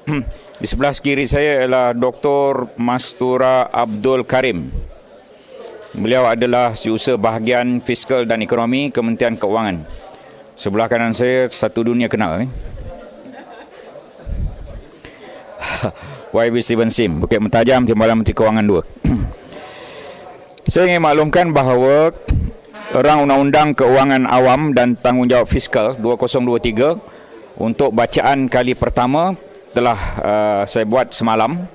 Di sebelah kiri saya ialah Dr. Mastura Abdul Karim. Beliau adalah Setiausaha Bahagian Fiskal dan Ekonomi Kementerian Keuangan. Sebelah kanan saya satu dunia kenal YB Steven Sim, Bukit Mentajam, Timbalan Menteri Kewangan 2. Saya ingin maklumkan bahawa Rang Undang-Undang Keuangan Awam dan Tanggungjawab Fiskal 2023 untuk bacaan kali pertama telah saya buat semalam,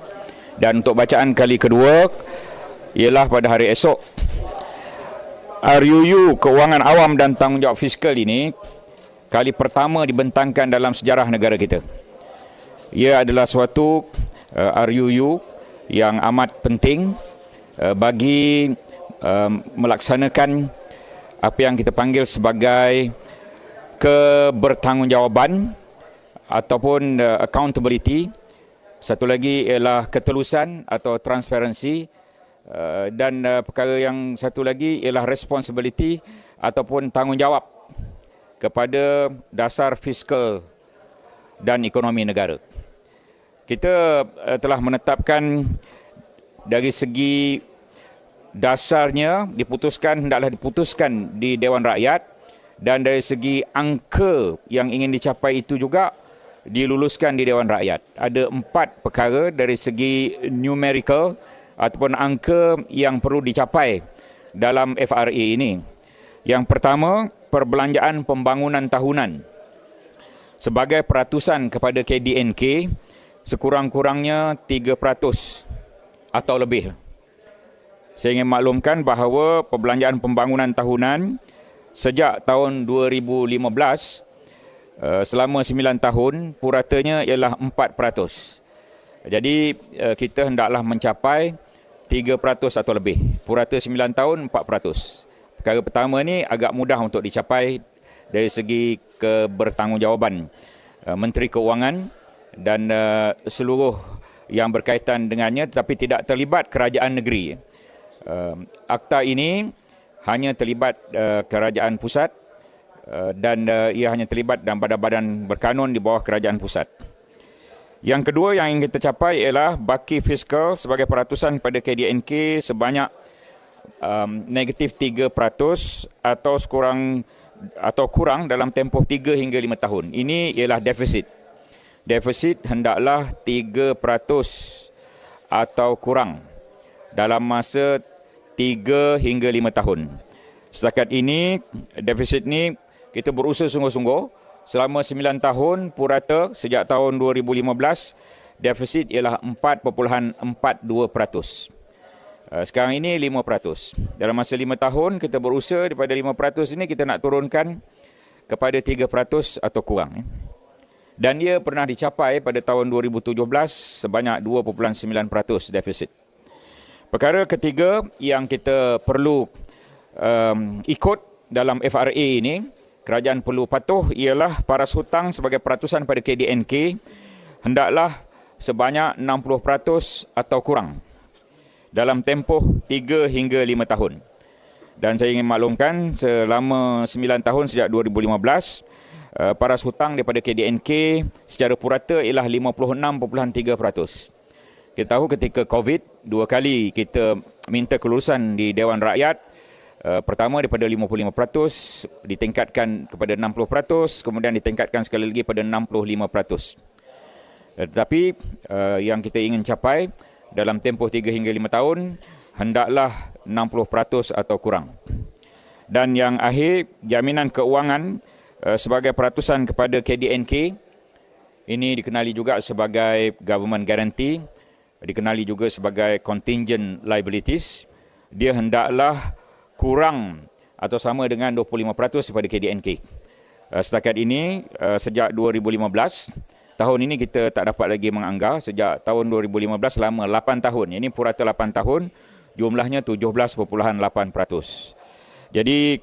dan untuk bacaan kali kedua ialah pada hari esok. RUU Keuangan Awam dan Tanggungjawab Fiskal ini kali pertama dibentangkan dalam sejarah negara kita. Ia adalah suatu RUU yang amat penting bagi melaksanakan apa yang kita panggil sebagai kebertanggungjawaban ataupun accountability. Satu lagi ialah ketelusan atau transparansi, dan perkara yang satu lagi ialah responsibility ataupun tanggungjawab kepada dasar fiskal dan ekonomi negara. Kita telah menetapkan dari segi dasarnya hendaklah diputuskan di Dewan Rakyat, dan dari segi angka yang ingin dicapai itu juga diluluskan di Dewan Rakyat. Ada 4 perkara dari segi numerical ataupun angka yang perlu dicapai dalam FRA ini. Yang pertama, perbelanjaan pembangunan tahunan sebagai peratusan kepada KDNK sekurang-kurangnya 3% atau lebih. Saya ingin maklumkan bahawa perbelanjaan pembangunan tahunan sejak tahun 2015 selama 9 tahun puratanya ialah 4%. Jadi kita hendaklah mencapai 3% atau lebih. Purata 9 tahun 4%. Perkara pertama ni agak mudah untuk dicapai dari segi kebertanggungjawaban Menteri Keuangan dan seluruh yang berkaitan dengannya, tetapi tidak terlibat kerajaan negeri. Akta ini hanya terlibat kerajaan pusat dan ia hanya terlibat dalam badan-badan berkanun di bawah kerajaan pusat. Yang kedua yang ingin kita capai ialah baki fiskal sebagai peratusan pada KDNK sebanyak negatif 3% atau kurang dalam tempoh 3 hingga 5 tahun. Ini ialah defisit. Defisit hendaklah 3% atau kurang dalam masa 3 hingga 5 tahun. Setakat ini, defisit ni kita berusaha sungguh-sungguh. Selama 9 tahun purata sejak tahun 2015, defisit ialah 4.42%. Sekarang ini 5%. Dalam masa 5 tahun kita berusaha daripada 5% ini kita nak turunkan kepada 3% atau kurang. Dan ia pernah dicapai pada tahun 2017 sebanyak 2.9% defisit. Perkara ketiga yang kita perlu ikut dalam FRA ini, kerajaan perlu patuh, ialah paras hutang sebagai peratusan pada KDNK hendaklah sebanyak 60% atau kurang dalam tempoh 3 hingga 5 tahun. Dan saya ingin maklumkan selama 9 tahun sejak 2015, paras hutang daripada KDNK secara purata ialah 56.3%. Kita tahu ketika COVID, 2 kali kita minta kelulusan di Dewan Rakyat. Pertama daripada 55%, ditingkatkan kepada 60%, kemudian ditingkatkan sekali lagi pada 65%. Tetapi yang kita ingin capai dalam tempoh 3 hingga 5 tahun, hendaklah 60% atau kurang. Dan yang akhir, jaminan keuangan sebagai peratusan kepada KDNK, ini dikenali juga sebagai government guarantee, dikenali juga sebagai contingent liabilities. Dia hendaklah kurang atau sama dengan 25% daripada KDNK. Setakat ini, sejak 2015, tahun ini kita tak dapat lagi menganggar. Sejak tahun 2015 selama 8 tahun. Ini purata 8 tahun, jumlahnya 17.8%. Jadi,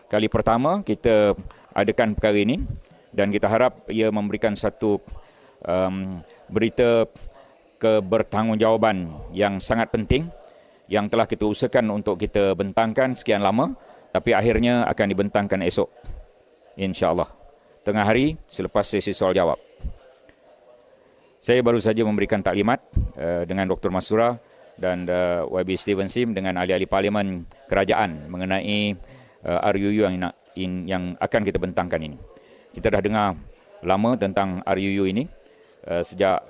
kali pertama kita adakan perkara ini dan kita harap ia memberikan satu berita kebertanggungjawaban yang sangat penting yang telah kita usahakan untuk kita bentangkan sekian lama, tapi akhirnya akan dibentangkan esok, insya-Allah, tengah hari selepas sesi soal jawab. Saya baru saja memberikan taklimat dengan Dr. Masura dan YB Steven Sim dengan ahli-ahli parlimen kerajaan mengenai RUU yang akan kita bentangkan ini. Kita dah dengar lama tentang RUU ini sejak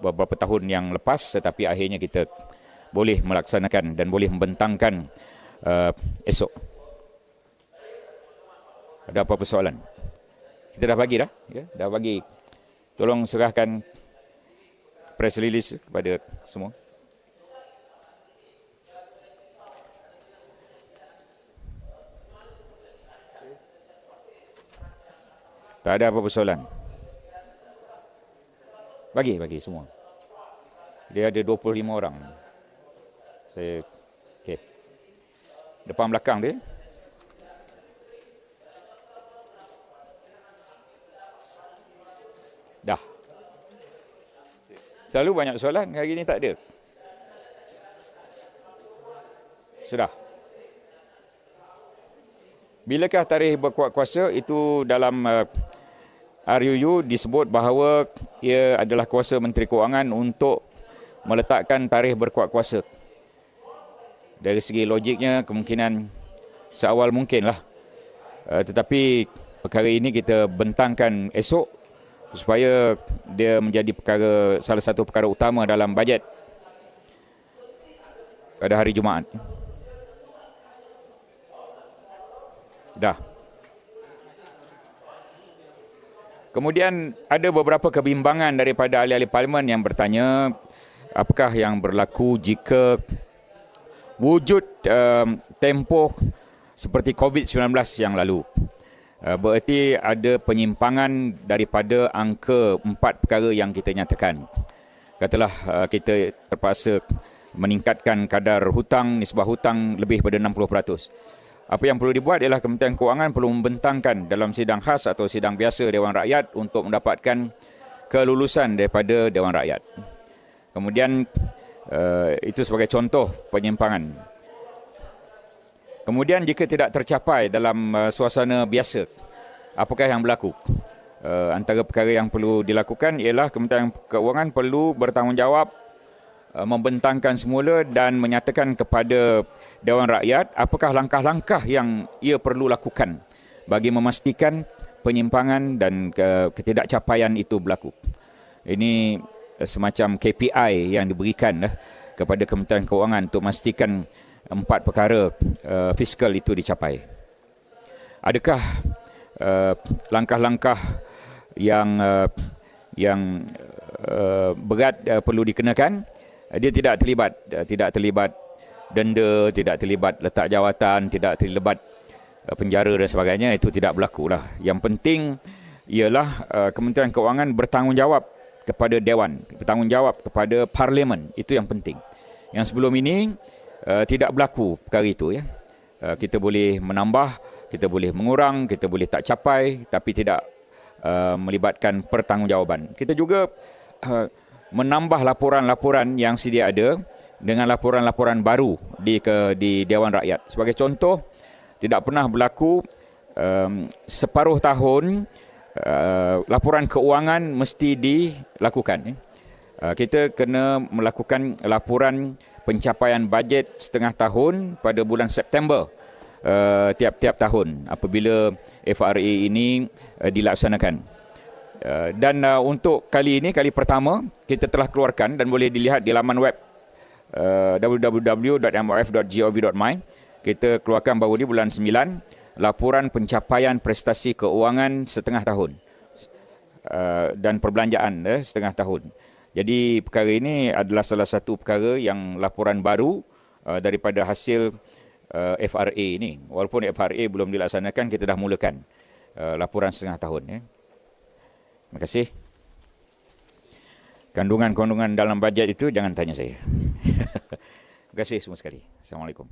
beberapa tahun yang lepas, tetapi akhirnya kita boleh melaksanakan dan boleh membentangkan esok. Ada apa-apa soalan? Kita dah bagi dah, ya? Dah bagi. Tolong serahkan press release kepada semua. Tak ada apa-apa soalan. Bagi semua. Dia ada 25 orang. Okey. Depan belakang dia. Dah. Selalu banyak soalan, hari ini tak ada. Sudah. Bilakah tarikh berkuat kuasa? Itu dalam RUU disebut bahawa ia adalah kuasa Menteri Kewangan untuk meletakkan tarikh berkuat kuasa. Dari segi logiknya kemungkinan seawal mungkinlah. Tetapi perkara ini kita bentangkan esok supaya dia menjadi salah satu perkara utama dalam bajet pada hari Jumaat. Dah. Kemudian ada beberapa kebimbangan daripada ahli-ahli parlimen yang bertanya apakah yang berlaku jika wujud tempoh seperti COVID-19 yang lalu. Bererti ada penyimpangan daripada angka 4 perkara yang kita nyatakan. Katalah kita terpaksa meningkatkan kadar hutang, nisbah hutang lebih pada 60%. Apa yang perlu dibuat ialah Kementerian Kewangan perlu membentangkan dalam sidang khas atau sidang biasa Dewan Rakyat untuk mendapatkan kelulusan daripada Dewan Rakyat. Kemudian itu sebagai contoh penyimpangan. Kemudian jika tidak tercapai dalam suasana biasa, apakah yang berlaku? Antara perkara yang perlu dilakukan ialah Kementerian Kewangan perlu bertanggungjawab membentangkan semula dan menyatakan kepada Dewan Rakyat apakah langkah-langkah yang ia perlu lakukan bagi memastikan penyimpangan dan ketidakcapaian itu berlaku. Ini semacam KPI yang diberikan kepada Kementerian Kewangan untuk memastikan 4 perkara fiskal itu dicapai. Adakah langkah-langkah yang berat perlu dikenakan? Dia tidak terlibat denda, tidak terlibat letak jawatan, tidak terlibat penjara dan sebagainya. Itu tidak berlaku lah. Yang penting ialah Kementerian Kewangan bertanggungjawab kepada Dewan, bertanggungjawab kepada Parlimen. Itu yang penting. Yang sebelum ini tidak berlaku perkara itu, ya. Kita boleh menambah, kita boleh mengurang, kita boleh tak capai, tapi tidak melibatkan pertanggungjawaban. Kita juga menambah laporan-laporan yang sedia ada dengan laporan-laporan baru di Dewan Rakyat. Sebagai contoh, tidak pernah berlaku separuh tahun laporan keuangan mesti dilakukan. Kita kena melakukan laporan pencapaian bajet setengah tahun pada bulan September tiap-tiap tahun apabila FRA ini dilaksanakan. Dan untuk kali ini, kali pertama, kita telah keluarkan dan boleh dilihat di laman web www.mof.gov.my. Kita keluarkan baru di bulan 9 laporan pencapaian prestasi keuangan setengah tahun dan perbelanjaan setengah tahun. Jadi perkara ini adalah salah satu perkara yang laporan baru daripada hasil FRA ini. Walaupun FRA belum dilaksanakan, kita dah mulakan laporan setengah tahun, ya. Terima kasih. Kandungan-kandungan dalam bajet itu jangan tanya saya. Terima kasih semua sekali. Assalamualaikum.